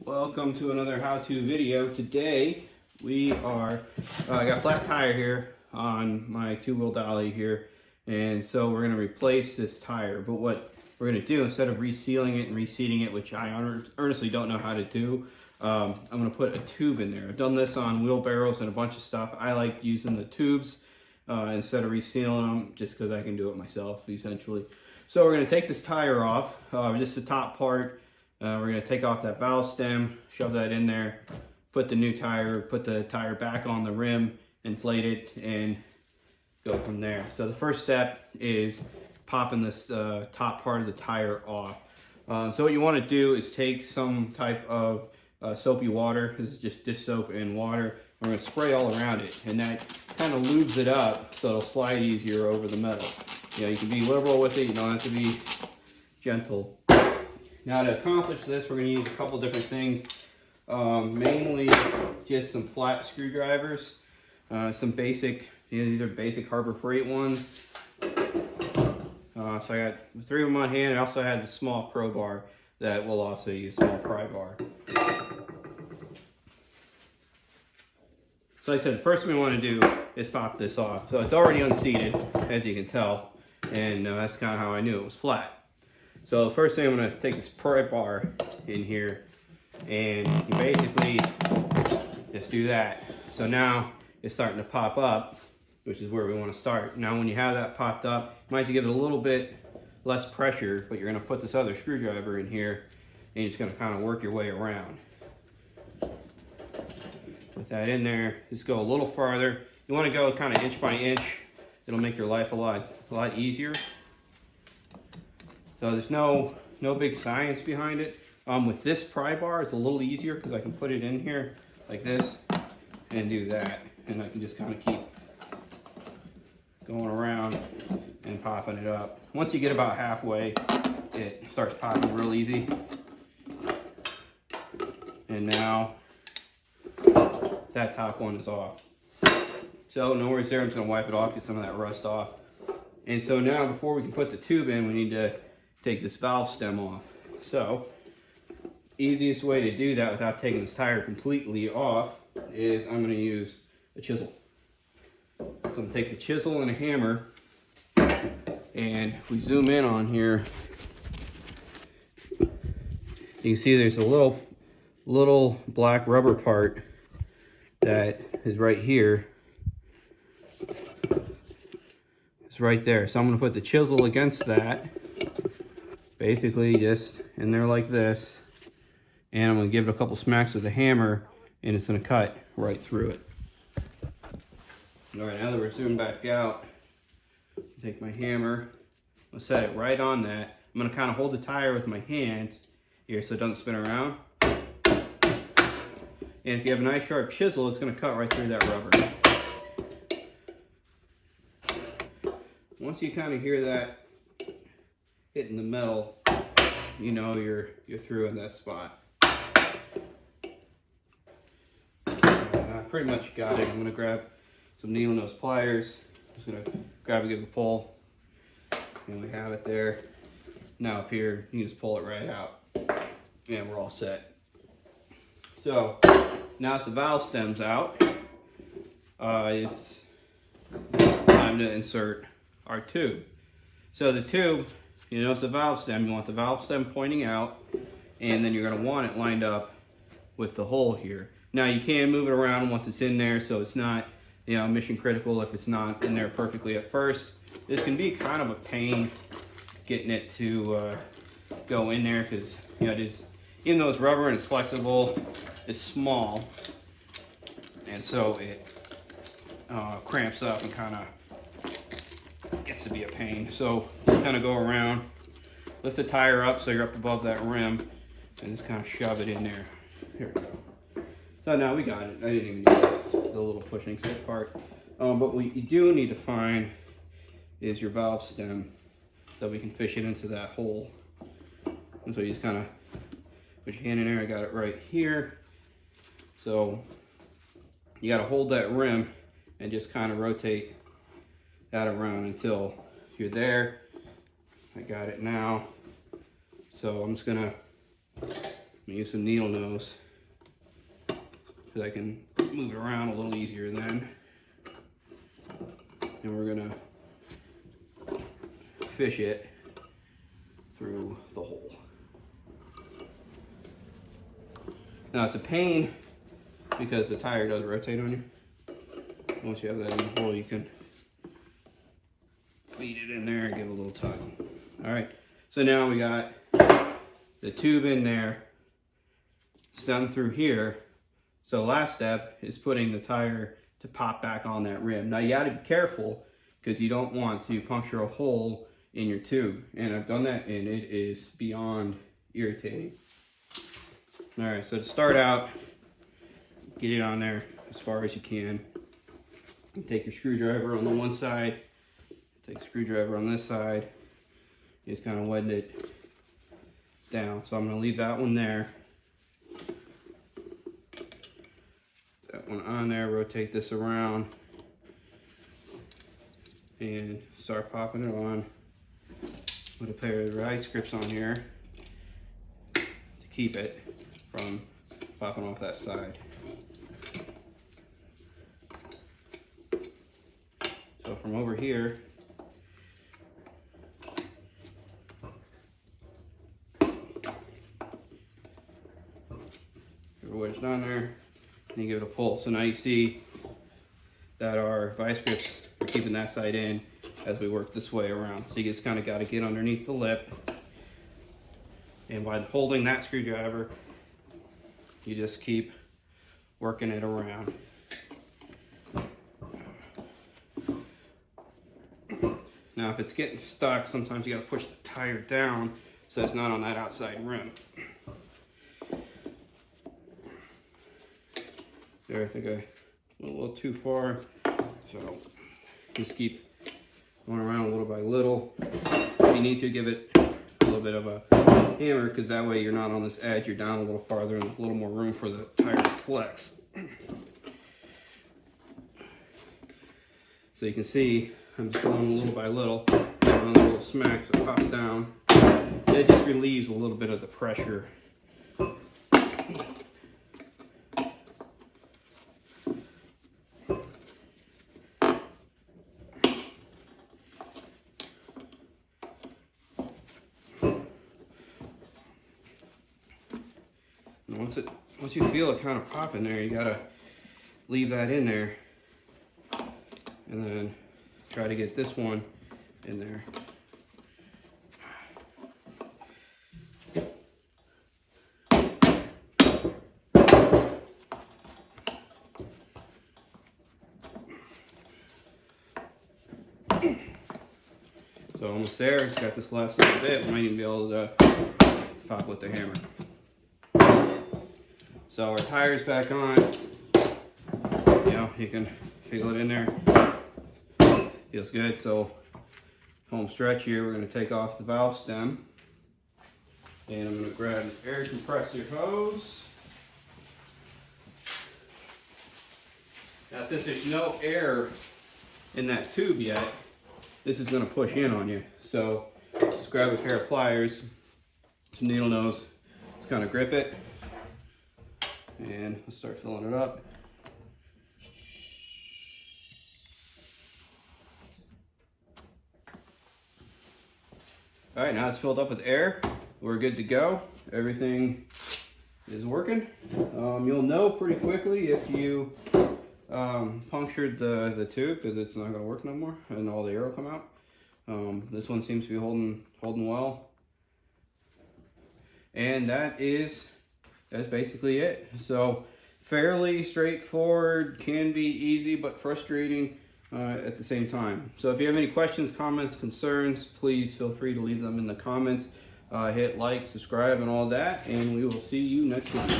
Welcome to another how-to video. Today we are, I got a flat tire here on my two-wheel dolly here, and so we're going to replace this tire. But what we're going to do, instead of resealing it and reseating it, which I earnestly don't know how to do, I'm going to put a tube in there. I've done this on wheelbarrows and a bunch of stuff. I like using the tubes instead of resealing them, just because I can do it myself essentially. So we're going to take this tire off, just the top part. We're going to take off that valve stem, shove that in there, put the new tire, put the tire back on the rim, inflate it, and go from there. So the first step is popping this top part of the tire off. So what you want to do is take some type of soapy water. This is just dish soap and water. We're going to spray all around it, and that kind of lubes it up so it'll slide easier over the metal. You know, you can be liberal with it, you don't have to be gentle. Now to accomplish this, we're going to use a couple different things. Mainly just some flat screwdrivers, some basic, these are basic Harbor Freight ones. So I got 3 of them on hand. I also had the small crowbar that we'll also use, small pry bar. So like I said, the first thing we want to do is pop this off. So it's already unseated, as you can tell, and that's kind of how I knew it was flat. So the first thing, I'm going to take this pry bar in here, and you basically just do that. So now it's starting to pop up, which is where we want to start. Now when you have that popped up, you might have to give it a little bit less pressure, but you're going to put this other screwdriver in here, and you're just going to kind of work your way around. With that in there, just go a little farther. You want to go kind of inch by inch. It'll make your life a lot easier. So there's no big science behind it. With this pry bar, it's a little easier because I can put it in here like this and do that. And I can just kind of keep going around and popping it up. Once you get about halfway, it starts popping real easy. And now that top one is off. So no worries there, I'm just gonna wipe it off, get some of that rust off. And so now before we can put the tube in, we need to take this valve stem off. So easiest way to do that without taking this tire completely off is I'm going to use a chisel. So I'm going to take the chisel and a hammer, and if we zoom in on here, you can see there's a little black rubber part that is right here. It's right there. So I'm going to put the chisel against that, basically just in there like this, and I'm going to give it a couple smacks with the hammer, and it's going to cut right through it. All right, now that we're zoomed back out, take my hammer, I'll set it right on that. I'm going to kind of hold the tire with my hand here so it doesn't spin around. And if you have a nice sharp chisel, it's going to cut right through that rubber. Once you kind of hear that hitting the metal, you know you're through in that spot. I pretty much got it. I'm going to grab some needle nose pliers. Just going to grab and give it a pull, and we have it there. Now up here, you can just pull it right out, and we're all set. So now that the valve stem's out, it's time to insert our tube. So the tube, you notice the valve stem, you want the valve stem pointing out, and then you're going to want it lined up with the hole here. Now you can move it around once it's in there, so it's not, you know, mission critical if it's not in there perfectly at first. This can be kind of a pain getting it to go in there, because, you know, it is, even though it's rubber and it's flexible, it's small, and so it cramps up and kind of gets to be a pain. So kind of go around, lift the tire up so you're up above that rim, and just kind of shove it in there. Here we go. So now we got it. I didn't even use the little pushing stick part. But what you do need to find is your valve stem, so we can fish it into that hole. And so you just kind of put your hand in there. I got it right here. So you got to hold that rim and just kind of rotate that around until you're there. I got it now. So I'm just gonna, let me use some needle nose because I can move it around a little easier then. And we're gonna fish it through the hole. Now it's a pain because the tire does rotate on you. Once you have that in the hole, you can feed it in there and give it a little tug. All right, so now we got the tube in there, stem through here. So last step is putting the tire to pop back on that rim. Now you gotta be careful because you don't want to puncture a hole in your tube. And I've done that and it is beyond irritating. All right, so to start out, get it on there as far as you can. You take your screwdriver on the one side, take a screwdriver on this side, just kind of wet it down. So I'm gonna leave that one there. That one on there, rotate this around and start popping it on. Put a pair of vice grips on here to keep it from popping off that side. So from over here, wedged on there, and you give it a pull. So now you see that our vice grips are keeping that side in as we work this way around. So you just kind of got to get underneath the lip, and by holding that screwdriver, you just keep working it around. Now if it's getting stuck, sometimes you got to push the tire down so it's not on that outside rim. There, I think I went a little too far, so just keep going around little by little. You need to give it a little bit of a hammer because that way you're not on this edge, you're down a little farther and there's a little more room for the tire to flex. So you can see I'm just going little by little, giving a little smack so it pops down. And it just relieves a little bit of the pressure. And once you feel it kind of popping there, you gotta leave that in there, and then try to get this one in there. So almost there, it's got this last little bit, we might even be able to pop with the hammer. So our tire's back on, you know, you can feel it in there, feels good. So home stretch here, we're gonna take off the valve stem, and I'm gonna grab an air compressor hose. Now since there's no air in that tube yet, this is gonna push in on you. So just grab a pair of pliers, some needle nose, just kind of grip it, and let's start filling it up. All right, now it's filled up with air. We're good to go. Everything is working. You'll know pretty quickly if you punctured the tube because it's not gonna work no more and all the air will come out. This one seems to be holding well. And that's basically it. So fairly straightforward, can be easy but frustrating at the same time. So if you have any questions, comments, concerns, please feel free to leave them in the comments. Hit like, subscribe, and all that, and we will see you next week.